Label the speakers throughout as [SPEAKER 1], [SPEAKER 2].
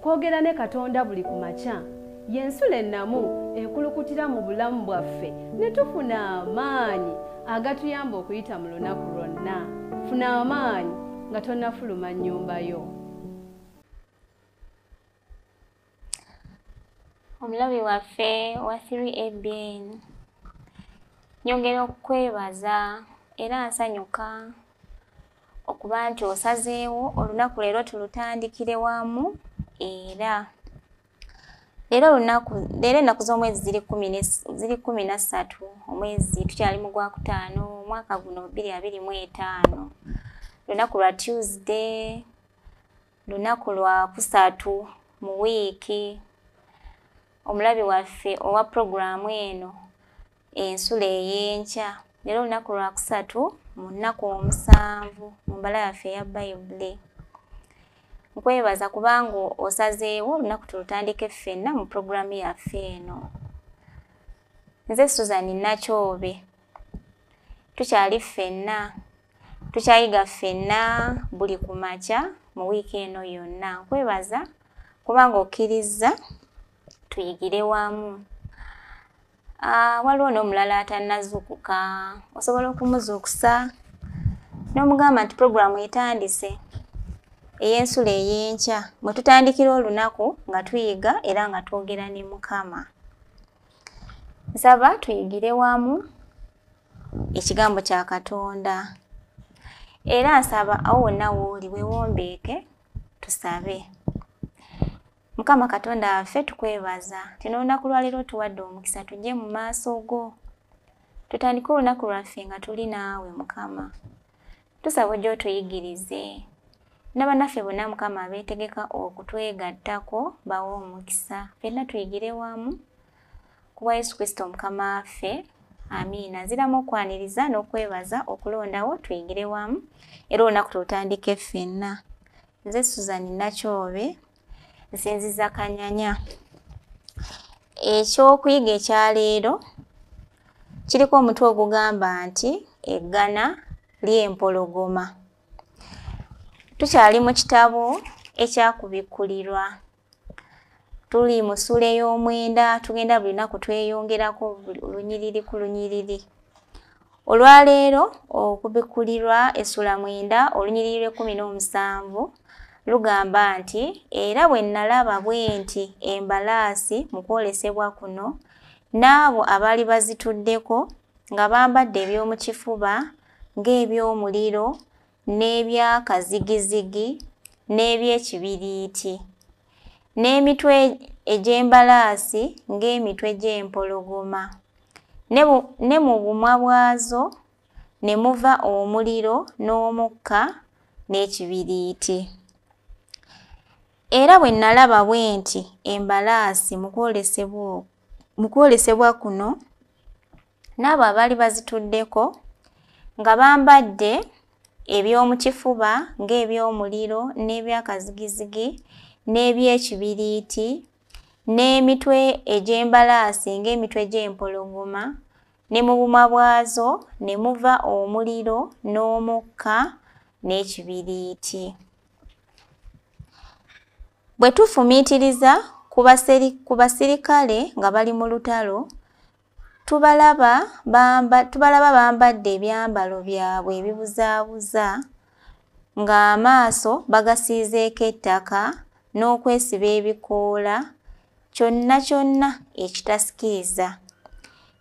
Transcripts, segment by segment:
[SPEAKER 1] Okwogera ne Katonda buli kumakya y'ensula ennamu ekulukutira mu bulamu bwaffe ne tufuna amaanyi agatuyamba okuyita mu lunaku lwonna. Funa amaanyi nga tonnafuluma nnyumba yo.
[SPEAKER 2] Omulabi waffe wa 3ABN, nyongera okwebaza era nsanyuka okuba nti osazeewo olunaku leero tulutandikire wamu. Era leero ennaku z'omwezi ziri 13 omwezi tukyali mu Gwakutaano omwaka guno 2025. Lunaku lwa Tuesday, lunaku lwa kusatu mu wiiki. Omulabi waffe owa programu eno ensula ey'enkya, leero lunaku lwa kusatu mu nnaku 7 mu mbala yaffe eya Bayibuli. Nkwebaza kubanga osazeewo olunaku tulutandike ffenna mu programu yaffe eno. Nze Susan Nakyobe, tukyali ffenna, tukyayiga ffenna buli kumakya mu wiiki eno yonna. Nkwebaza kubanga okkiriza tuyigire wamu. Waliwo n'omulala atannazuukuka, osobola okumuzuukusa n'omugamba nti programu etandise ey'ensula ey'enkya, mwe tutandikira olunaku nga tuyiga era nga twogera ne Mukama. Nsaba tuyigire wamu ekigambo kya Katonda. Era nsaba awo wonna w'oli weewombeeke tusabe. Mukama Katonda waffe tukwebaza nti n'olunaku lwa leero tuwadde omukisa tujje mu maaso go. Tutandike olunaku lwaffe nga tuli naawe Mukama. Tusaba ojje otuyigirize. N'abannaffe bonna Mukama beetegeka okutwegattako bawe omukisa. Ffenna tuyigire wamu ku bwa Yesu Kristo Mukama waffe. Amiina. Nziramu okwaniriza n'okwebaza okulondawo tuyigire wamu era olunaku tulutandike ffenna. Nze Susan Nakyobe, nsinziza Kanyanya. Ekyokuyiga ekyaleero kiriko omutwe ogugamba nti eggana ly'empologoma. Tukyali mu kitabo ekyakubikkulirwa. Tuli mu ssula ey'omwenda, tugenda buli lunaku tweyongerako lunyiriri ku lunyiriri. Olwaleero okubikkulirwa essula 9 olunyiriri 17 lugamba nti era bwe nalaba bwe nti embalaasi mu kwolesebwa kuno n'abo abaali bazituddeko nga bambadde eby'omu kifuba ng'eby'omuliro n'ebyakazigizigi n'ebyekibiriiti, n'emitwe egy'embalaasi ng'emitwe gy'empologoma, ne mu bumwa bwazo ne muva omuliro n'omukka n'ekibiriiti. Era bwe nalaba bwe nti embalaasi mu kwolesebwa kuno n'abo abaali bazituddeko nga bambadde eby'omu kifuba ng'eby'omuliro n'ebyakazigizigi n'ebyekibiriiti, n'emitwe egy'embalaasi ng'emitwe gy'empologoma, ne mu bumwa bwazo ne muva omuliro n'omukka n'ekibiriiti. Bwe tufumiitiriza ku basirikale nga bali mu lutalo, tubalaba bambadde ebyambalo byabwe ebibuzaabuza ng'amaaso bagasiizeeko ettaka n'okwesiba ebikoola, kyonna kyonna ekitasikiriza.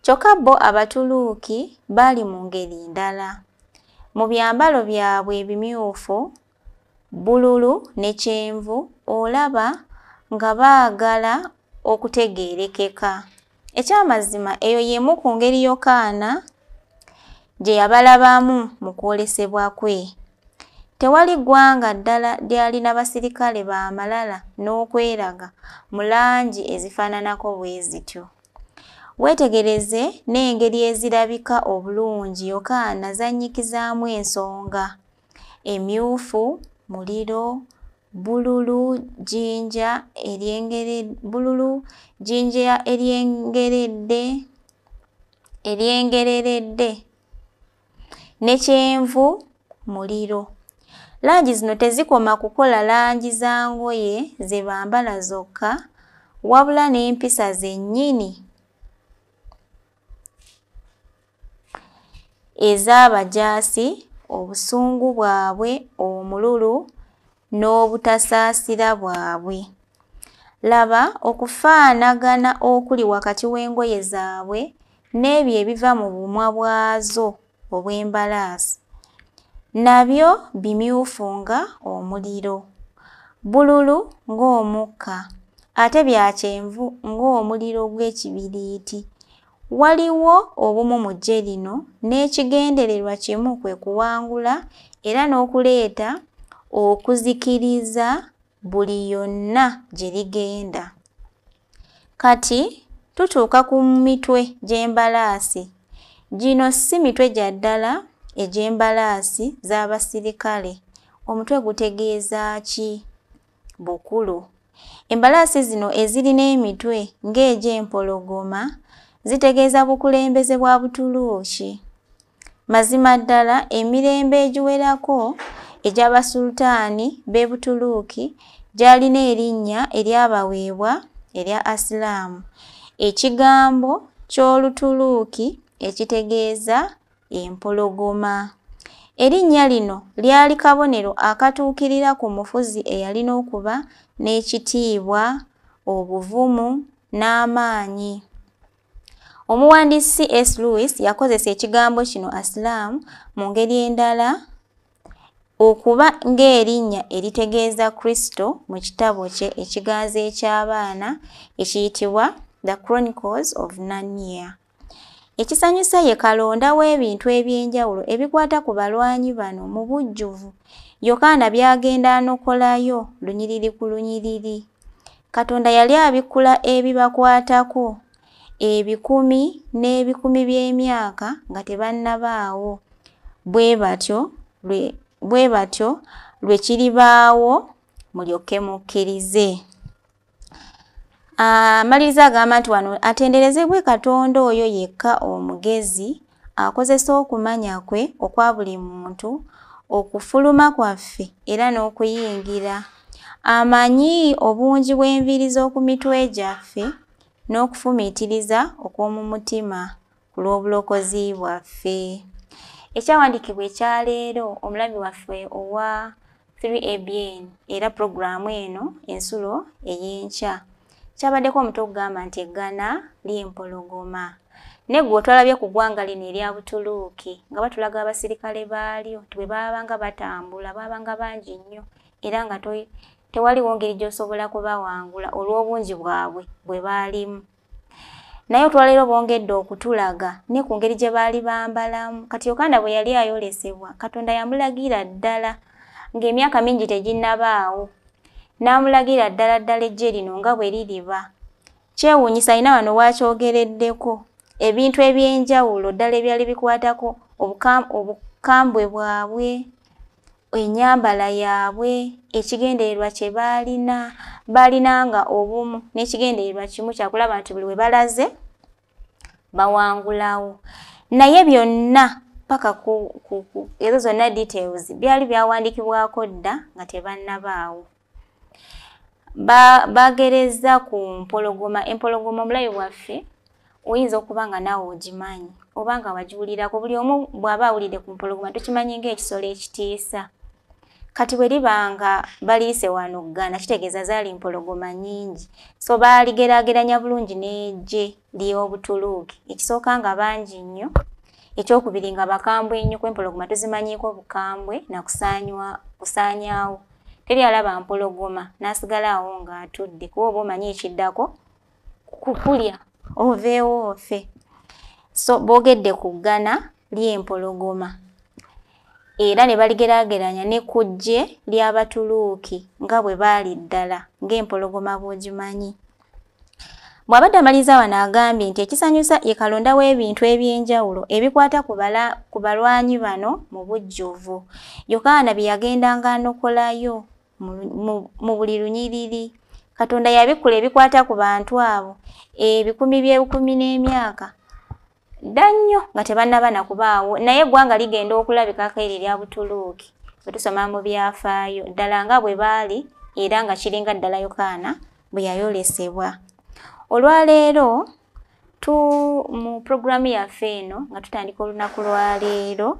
[SPEAKER 2] Kyokka bo Abatuluuki baali mu ngeri ndala. Mu byambalo byabwe ebimyufu, bbululu ne kyenvu, olaba nga baagala okutegeerekeka. Ekyamazima eyo y'emu ku ngeri Yokaana gye yabalabamu mu kwolesebwa kwe. Tewali ggwanga ddala lyalina basirikale b'amalala n'okweraga mu langi ezifaananako bwe zityo. Weetegereze n'engeri ezirabika obulungi Yokaana z'annyikizaamu ensonga: emyufu, muliro, bbululu, jjinja eryengereredde ne kyenvu muliro. Langi zino tezikoma kukola langi za ngoye ze bambala zokka, wabula n'empisa zennyini ez'abajaasi, obusungu bwabwe, omululu n'obutasaasira bwabwe. Laba okufaanagana okuli wakati w'engoye zaabwe n'ebyo ebiva mu bumwa bwazo obw'embalaasi. Nabyo bimyufu nga omuliro, bululu ng'omukka, ate bya kyenvu ng'omuliro gw'ekibiriiti. Waliwo obumu mu ggye lino n'ekigendererwa kimu kwe kuwangula era n'okuleeta okuzikiriza buli yonna gye ligenda. Kati tutuuka ku mitwe gy'embalaasi. Gino si mitwe gya ddala egy'embalaasi z'abasirikale. Omutwe gutegeeza ki? Bukulu. Embalaasi zino ezirina emitwe ng'egy'empologoma zitegeeza bukulembeze bwa Butuluuki. Mazima ddala emirembe egiwerako egy'Abasultaani b'e Butuluuki gyalina erinnya eryabaweebwa erya Asilaamu, ekigambo ky'Olutuluuki ekitegeeza empologoma. Erinnya lino lyali kabonero akatuukirira ku mufuzi eyalina okuba n'ekitiibwa, obuvumu n'amaanyi. Omuwandiisi C.S. Lewis yakozesa ekigambo kino Asilaamu mu ngeri endala okuba ng'erinnya eritegeeza Kristo mu kitabo kye ekiganzi eky'abaana ekiyitibwa The Chronicles of Narnia. Ekisanyusa ye kalonda w'ebintu eby'enjawulo ebikwata ku balwanyi bano mu bujjuvu. Yokaana byagenda anokolayo lunyiriri ku lunyiriri. Katonda yali abikkula ebibakwatako ebikumi n'ebikumi by'emyaka nga tebannabaawo. Bwe batyo lwe kiribaawo mulyoke mukkirize. Amaliriza agamba nti wano atenderezebwe Katonda oyo yekka omugezi, akozesa okumanya kwe okwa buli muntu, okufuluma kwaffe era n'okuyingira. Amanyi obungi bw'enviiri z'oku mitwe gyaffe n'okufumiitiriza okw'omu mutima ku lw'obulokozi bwaffe. Ekyawandiikibwa ekyaleero omulabi waffe owa 3ABN era pulogulaamu eno ensulo ey'enkya kyabaddeko omutwe okugamba nti eggana ly'empologoma. Neggwe otwalabye ku ggwanga lino erya Butuluuki nga batulaga abasirikale baalyo nti bwe baabanga batambula baabanga bangi nnyo era nga tewaliwo ngeri gy'osobola kubawangula olw'obungi bwabwe bwe baalimu. Naye olwaleero bongedde okutulaga ne ku ngeri gye baali bambalamu. Kati Yokaana bwe yali ayolesebwa, Katonda yamulagira ddala ng'emyaka mingi teginnabaawo, n'amulagira ddala eggye lino nga bwe liriba. Kyewuunyisa alina wano waakyogereddeko ebintu eby'enjawulo ddala ebyali bikwatako obukambwe bwabwe, ennyambala yaabwe, ekigendererwa kye baalinanga obumu n'ekigendererwa kimu kyakulaba nti buli we balaze bawangulawo. Naye byonna paka ezo zonna details byali byawandiikibwako dda nga tebannabaawo. Bagereza ku mpologoma. Empologoma omulabi waffe oyinza okuba nga naawe ogimanyi oba nga wagiwulirako. Buli omu bw'aba awulidde ku mpologoma tukimanyi ng'ekisolo ekitiisa. Kati bwe liba nga baliise wano Ggana kitegeeza zaali mpologoma nnyingi. So baaligeraageranya bulungi n'eggye ly'Obutuluuki. Ekisooka nga bangi nnyo, ekyokubiri nga bakambwe nnyo. Ku empologoma tuzimanyiiko bukambwe na kusaanyaawo. Teri alaba mpologoma n'asigala awo ng'atudde kuba oba omanyi ekiddako kukulya oveewo ofe. So boogedde ku ggana ly'empologoma era ne baligeraageranya ne ku ggye ly'Abatuluuki nga bwe baali ddala ng'empologoma bw'ogimanyi. Bw'abadde amaliriza wano agambye nti ekisanyusa ye kalonda w'ebintu eby'enjawulo ebikwata ku balwanyi bano mu bujjuvu. Yokaana bye yagendanga anokolayo mu buli lunyiriri. Katonda yabikkula ebikwata ku bantu abo ebikumi by'ebikumi n'emyaka dda nnyo nga tebannaba na kubaawo. Naye eggwanga ligenda okulabikako eryo erya Butuluuki bwe tusoma mu byafaayo ddala nga bwe baali era nga kiringa ddala Yokaana bwe yayolesebwa. Olwaleero mu puroguramu yaffe eno nga tutandika olunaku lwaleero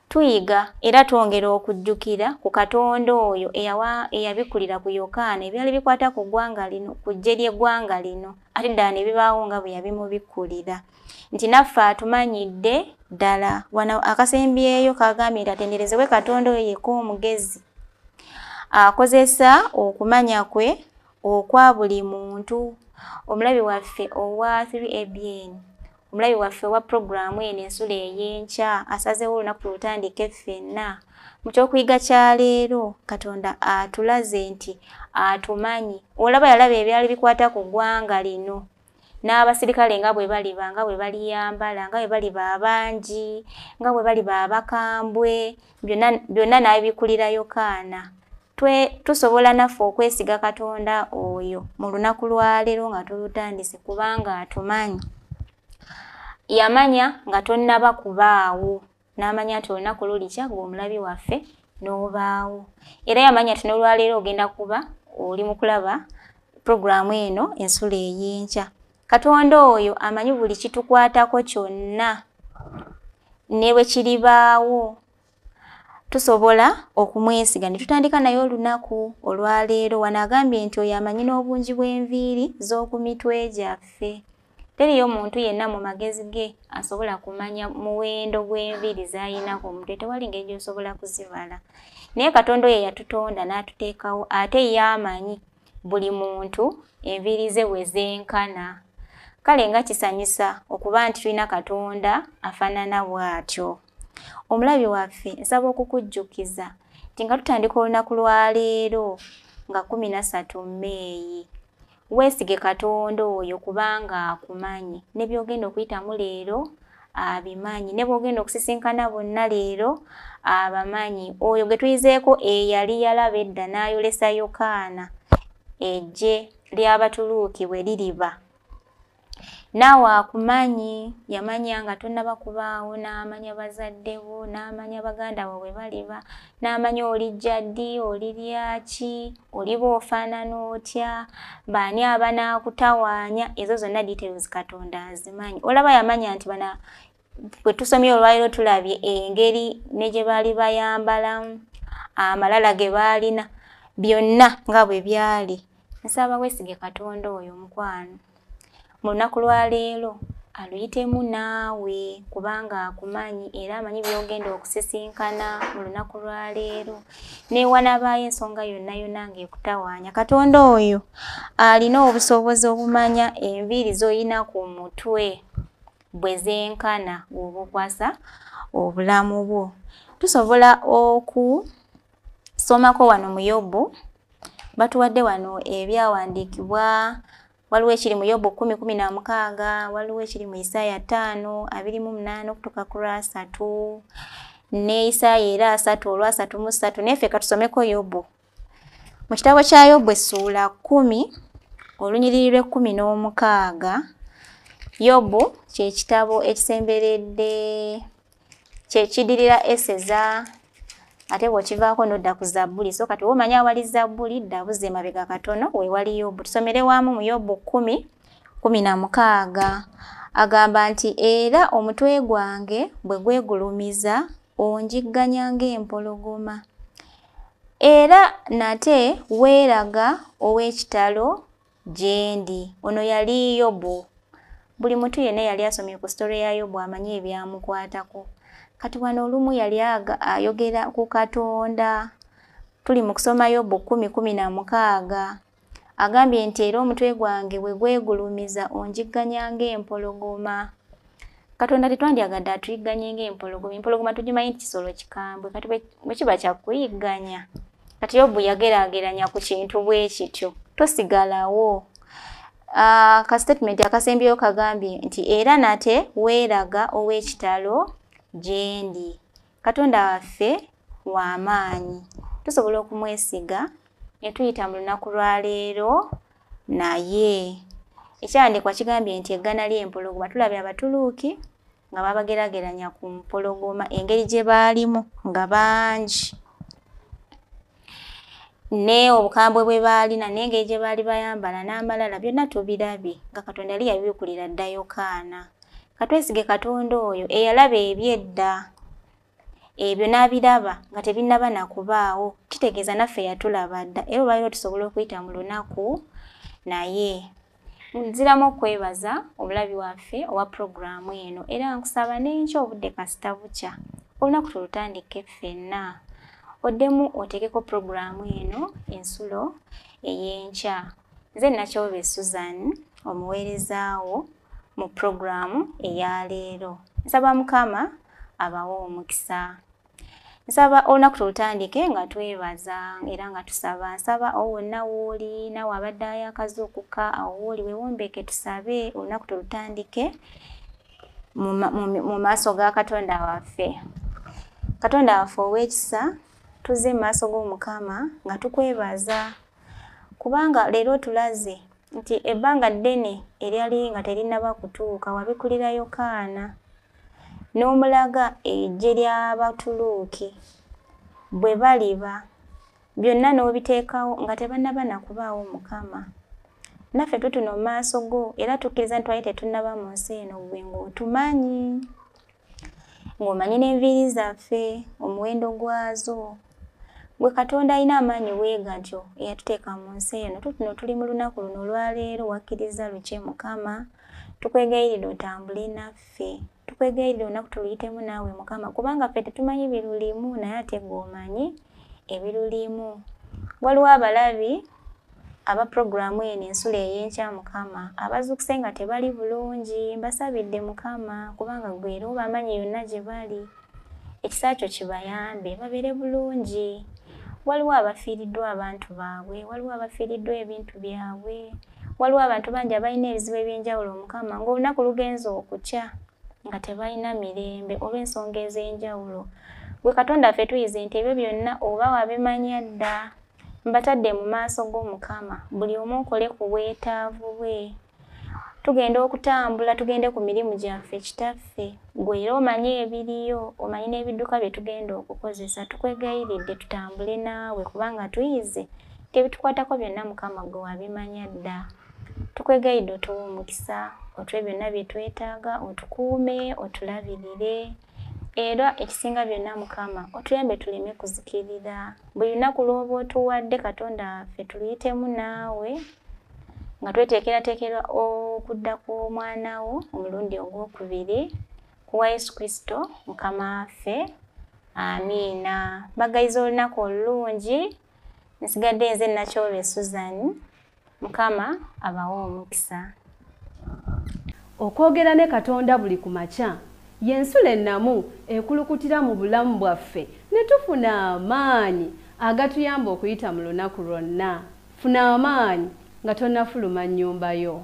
[SPEAKER 2] tuyiga era twongera okujjukira ku Katonda oyo eyabikulira ku Yokaana ebyali bikwata ku ggwanga lino, ku ggye ly'eggwanga lino, ate ddala ne bibaawo nga bwe yabimubikulira. Nti naffe atumanyidde ddala. Wano akasembyeyo kagambye nti atenderezebwe Katonda oyo yekka omugezi, akozesa okumanya kwe okwa buli muntu. Omulabi waffe owa 3ABN, omulabi waffe owa puroguramu eno ensula ey'enkya asazeewo olunaku tulutandike ffenna. Mu kyokuyiga kya leero Katonda atulaze nti atumanyi. Olaba yalaba ebyali bikwata ku ggwanga lino n'abasirikale nga bwe baliba, nga bwe baliyambala, nga bwe baliba abangi, nga bwe baliba abakambwe, byonna n'abibikulira Yokaana. Tusobola naffe okwesiga Katonda oyo mu lunaku lwaleero nga tulutandise kubanga atumanyi. Yamanya nga tonnaba kubaawo, n'amanya nti olunaku lulikya gwe omulabi waffe n'obaawo. Era yamanya nti n'olwaleero ogenda kuba oli mu kulaba puroguramu eno ensula ey'enkya. Katonda oyo amanyi buli kitukwatako kyonna ne bwe kiribaawo. Tusobola okumwesiga ne tutandika naye olunaku olwaleero. Wano agambye nti oyo amanyi n'obungi bw'enviiri z'oku mitwe gyaffe. Teriyo muntu yenna mu magezi ge asobola kumanya muwendo gw'enviiri z'ayina ku mutwe, tewali ngeri gy'osobola kuzibala. Naye Katonda oyo yatutonda n'atuteekawo ate ye amanyi buli muntu enviiri ze bwe zenkana. Kale nga kisanyusa okuba nti tulina Katonda afaanana bw'atyo. Omulabi waffe nsaba okukujjukiza nti nga tutandika olunaku lwaleero nga 13 Meeyi, weesige Katonda oyo kubanga akumanyi. Ne by'ogenda okuyitamu leero abimanyi, ne bw'ogenda okusisinkana bonna leero abamanyi. Oyo gwe tuyizeeko eyali yalaba edda n'ayolesa Yokaana eggye ly'Abatuluuki bwe liriba. Naawe akumanyi, yamanya nga tonnaba kubaawo, n'amanya bazadde bo, n'amanya baganda bo bwe baliba, n'amanya olijja ddi, oliryaki, oliba ofaanana otya, baani abanaakutawaanya. Ezo zonna details Katonda azimanyi. Olaba yamanya nti bana bwe tusomye olwaleero tulabye engeri ne gye baali bayambalamu, amalala ge baalina, byonna nga bwe byali. Nsaba weesige Katonda oyo mukwano. Mu lunaku lwaleero aluyitemu naawe kubanga akumanyi era amanyi by'ogenda okusisinkana mu lunaku lwaleero. Neewanabaayo ensonga yonna yonna ng'ekutawaanya, Katonda oyo alina obusobozi obumanya enviiri z'olina ku mutwe bwe zenkana bw'oba okwasa obulamu bwo. Tusobola okusomako wano mu Yobu. Batuwadde wano ebyawandiikibwa. Waliwo ekiri mu Yobu 10:16, waliwo ekiri mu Isaaya 5:28 okutuuka ku 3, ne Isaaya era 3:33. Naye ffe katusomeko Yobu. Mu kitabo kya Yobu essuula 10 olunyiriri lw'16. Yobu kye kitabo ekisemberedde, kye kiddirira Eseza, ate bw'okivaako n'odda ku Zabbuli. So kati womanya awali Zabbuli ddabuze emabega katono weewali Yobu. Tusomere wamu mu Yobu 10:16. Agamba nti era omutwe gwange bwe gwegulumiza onjigganya ng'empologoma. Era nate weeraga ow'ekitalo gye ndi. Ono yali Yobu. Buli muntu yenna yali asomye ku story ya Yobu amanyi ebyamukwatako. Kati wano olumu yali ayogera ku Katonda. Tuli mu kusoma Yobu 10:16. Agambye nti era omutwe gwange bwe gwegulumiza onjigganya ng'empologoma. Katonda tetwandyagadde atuyigganye ng'empologoma. Empologoma tugimanyi nti kisolo kikambwe. Kati bwe kiba kya kuyigganya. Kati Yobu yageraageranya ku kintu bwe kityo. Tosigalawo. Ka statement akasembyeyo kagambye nti era nate weeraga ow'ekitalo gye ndi. Katonda waffe w'amaanyi. Tusobola okumwesiga ne tuyita mu lunaku lwaleero naye. Ekyawandiikibwa kigambye nti eggana ly'empologoma. Tulabye Abatuluuki nga babagerageranya ku mpologoma engeri gye baalimu nga bangi ne obukambwe bwe baalina n'engeri gye baali bayambala n'amalala byonna tubirabye nga Katonda yali yabibukulira dda Yokaana. Katwesige Katonda oyo eyalaba ebyedda ebyo n'abiraba nga tebinnaba na kubaawo, kitegeeza naffe yatulaba dda era olwaliro tusobola okuyita mu lunaku naye. Nziramu okwebaza omulabi waffe owa puroguraamu eno era nkusaba n'enkya obudde kasita bukya olunaku tulutandike ffenna oddemu oteekeko puroguraamu eno ensulo ey'enkya. Nze Nakyobe Susan omuweerezaawo mu puroguraamu eya leero. Nsaba Mukama abawe omukisa. Nsaba olunaku tulutandike nga twebaza era nga tusaba. Nsaba awo wonna w'oli nawe abadde ayakazuukuka awo w'oli weewombeeke tusabe olunaku tulutandike mu maaso ga Katonda waffe. Katonda waffe ow'ekisa tuzze mu maaso g'Omukama nga tukwebaza kubanga leero tulaze nti ebbanga ddene eryali nga terinnaba kutuuka wabikulira Yokaana n'omulaga eggye ly'Abatuluuki bwe baliba byonna n'obiteekawo nga tebannaba na kubaawo Mukama. Naffe tutuna mu maaso go era tukkiriza nti twali tetunnaba mu nsi eno gwe ng'otumanyi, ng'omanyi n'enviiri zaffe omuwendo gwazo. Gwe Katonda alina amaanyi weegatyo eyatuteeka mu nsi eno tutuno tuli mu lunaku luno olwaleero wakkiriza luke Mukama. Tukwegayirira otambule naffe. Tukwegayirira olunaku tuluyitemu naawe Mukama kubanga ffe tetumanyi birulimu naye ate gw'omanyi ebirulimu. Waliwo abalabi aba puroguraamu eno ensulo ey'enkya Mukama abazuukuse nga tebali bulungi. Mbasabidde Mukama kubanga gwe era obamanyi yonna gye bali. Ekisa kyo kibayambe babeere bulungi. Waliwo abafiiriddwa abantu baabwe, waliwo abafiiriddwa ebintu byabwe, waliwo abantu bangi abalina ebizibu eby'enjawulo Mukama ng'olunaku lugenza okukya nga tebalina mirembe olw'ensonga ez'enjawulo. Gwe Katonda ffe tuyize nti ebyo byonna oba wabimanya dda. Mbatadde mu maaso g'Omukama buli omu okole ku bwetaavu bwe. Tugenda okutambula tugende ku mirimu gyaffe Kitaffe gwe era omanyi ebiriyo, omanyi n'ebidduka bye tugenda okukozesa. Tukwegayiridde tutambule naawe kubanga tuyize nti ebitukwatako byonna Mukama gwe wabimanya dda. Tukwegayiridde otuwe omukisa otuwe byonna bye twetaaga, otukuume otulabirire era ekisinga byonna Mukama otuyambe tuleme kuzikirira. Buli lunaku lw'oba otuwadde Katonda waffe tuluyitemu naawe nga tweteekerateekera okudda kw'omwana wo omulundi ogwokubiri kuwa Yesu Kristo Mukama waffe. Amiina. Mbagayiza olunaku olulungi. Nsigadde nze Nakyobe Susan. Mukama abawe omukisa.
[SPEAKER 1] Okwogera ne Katonda buli ku makya y'ensula ennamu ekulukutira mu bulamu bwaffe ne tufuna amaanyi agatuyamba okuyita mu lunaku lwonna. Funa amaanyi nga tonnafuluma nnyumba yo.